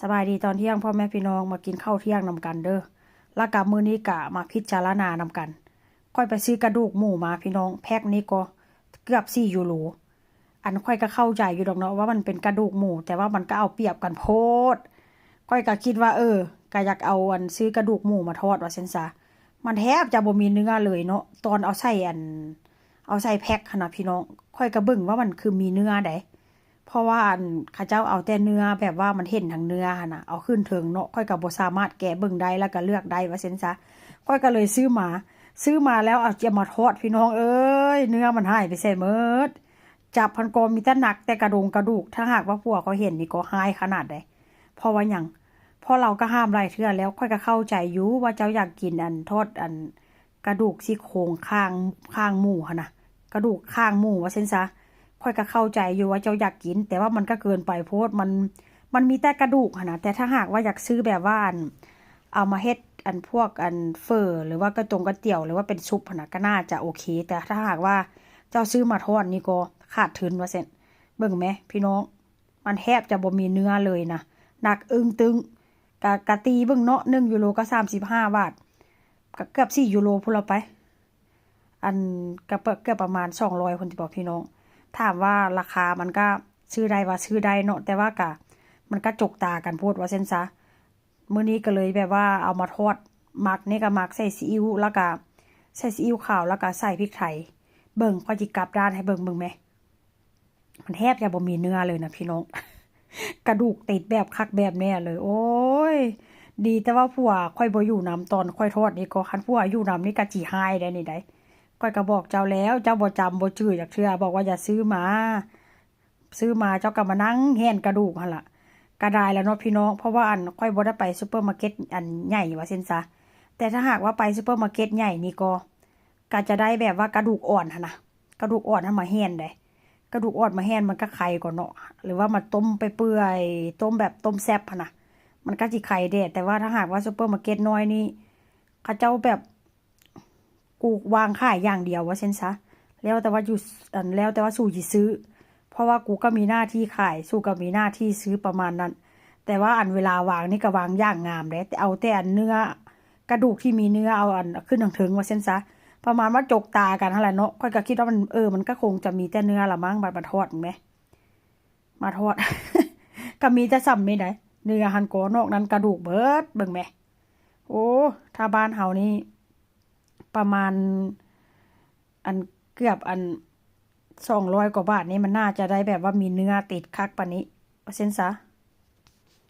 สบายดีตอนเที่ยงพ่อแม่พี่น้องมากินข้าวเที่ยงนำกันเด้อแล้วกับมื้อนี้กะมาพิจารณานำกันค่อยไปซื้อกระดูกหมูมาพี่น้องแพ็คนี้ก็เกือบ4 ยูโรอันค่อยก็เข้าใจอยู่ดอกเนาะว่ามันเป็นกระดูกหมูแต่ว่ามันก็เอาเปรียบกันโพดค่อยก็คิดว่าก็อยากเอาซื้อกระดูกหมูมาทอดว่าซั่นซะมันแทบจะบ่มีเนื้อเลยเนาะตอนเอาใส่แพ็คหั่นน่ะพี่น้องค่อยก็เบิ่งว่ามันคือมีเนื้อได เพราะว่าเขาเจ้าเอาแต่เนื้อแบบว่ามันเห็นทั้งเนื้อหั่นน่ะเอาขึ้นเทิงเนาะค่อยก็บ่สามารถแกะเบิ่งได้แล้วก็เลือกได้ว่าซั่นซะค่อยก็เลยซื้อมาแล้วเอาจะมาทอดพี่น้องเอ้ยเนื้อมันหายไปไสหมดจับพันกอมีแต่หนักแต่กระดูกถ้าหากว่าพวกเขาเห็นนี่ก็หายขนาดใดเพราะว่าหยังเพราะเราก็ห้ามหลายเทื่อแล้วค่อยก็เข้าใจอยู่ว่าเจ้าอยากกินทอดกระดูกซี่โครงข้างหมูหั่นน่ะกระดูกข้างหมูว่าซั่นซะ ค่อยก็เข้าใจอยู่ว่าเจ้าอยากกินแต่ว่ามันก็เกินไปโพดมันมีแต่กระดูกหั่นน่ะแต่ถ้าหากว่าอยากซื้อแบบว่าเอามาเฮ็ดพวกเฟอหรือว่ากระก๋วยเตี๋ยวหรือว่าเป็นซุปหั่นน่ะก็น่าจะโอเคแต่ถ้าหากว่าเจ้าซื้อมาทอดนี่ก็ขาดทุนว่าซั่นเบิ่งแหมพี่น้องมันแทบจะบ่มีเนื้อเลยนะหนักอึ้งตึงกะตีเบิ่งเนาะ1 ยูโรก็35 บาทก็เกือบ4 ยูโรพุ่นละไปก็เกือบประมาณ200พุ่นสิบอกพี่น้อง ถามว่าราคามันก็ซื้อได้ว่าซื้อได้เนาะแต่ว่าก็มันก็จกตากันโพดว่าเส้นซะมื้อนี้ก็เลยแบบว่าเอามาทอดหมักนี่ก็หมักใส่ซีอิ๊วแล้วก็ใส่ซีอิ๊วขาวแล้วก็ใส่พริกไทยเบิ่งพอจิกลับด้านให้เบิ่งแหมมันแทบจะบ่มีเนื้อเลยนะพี่น้องกระดูกติดแบบคักแบบแน่เลยโอ้ยดีแต่ว่าผัวค่อยบ่อยู่นำตอนค่อยทอดนี่ก็คันผัวอยู่นำนี่ก็จิหายได้นี่ได้ก้อยก็บอกเจ้าแล้วเจ้าบ่จำบ่จื้อจักเทื่อบอกว่าอย่าซื้อมาเจ้าก็มานั่งแห่นกระดูกหั่นล่ะก็ได้แล้วเนาะพี่น้องเพราะว่าค่อยบ่ได้ไปซุปเปอร์มาร์เก็ตใหญ่ว่าซั่นซะแต่ถ้าหากว่าไปซุปเปอร์มาร์เก็ตใหญ่นี่ก็จะได้แบบว่ากระดูกอ่อนหั่นน่ะกระดูกอ่อนหั่นมาแห่นได้กระดูกอ่อนมาแห่นมันก็ไข่ก่อนเนาะหรือว่ามาต้มไปเปื่อยต้มแบบต้มแซ่บหั่นน่ะมันก็สิไข่เด้แต่ว่าถ้าหากว่าซุปเปอร์มาร์เก็ตน้อยนี่เขาเจ้าแบบ กูวางขายอย่างเดียวว่าเช่นซะแล้วแต่ว่าอยู่แล้วแต่ว่าสู่สิซื้อเพราะว่ากูก็มีหน้าที่ขายสู่ก็มีหน้าที่ซื้อประมาณนั้นแต่ว่าเวลาวางนี่ก็วางอย่างงามเด้แต่เอาแต่เนื้อกระดูกที่มีเนื้อเอาขึ้นถึงว่าเช่นซะประมาณว่าจกตากันหั่นแหละเนาะค่อยก็คิดว่ามันก็คงจะมีแต่เนื้อละมั้งบัดมาทอดแหมมาทอดก็มีแต่ซ้ำนี่ได้เนื้อหันกอนอกนั้นกระดูกเบิดเบิ่งแหมโอ้ถ้าบ้านเฮานี่ ประมาณเกือบ200 กว่าบาทนี่มันน่าจะได้แบบว่ามีเนื้อติดคักปานนี้ว่าซั่นซะ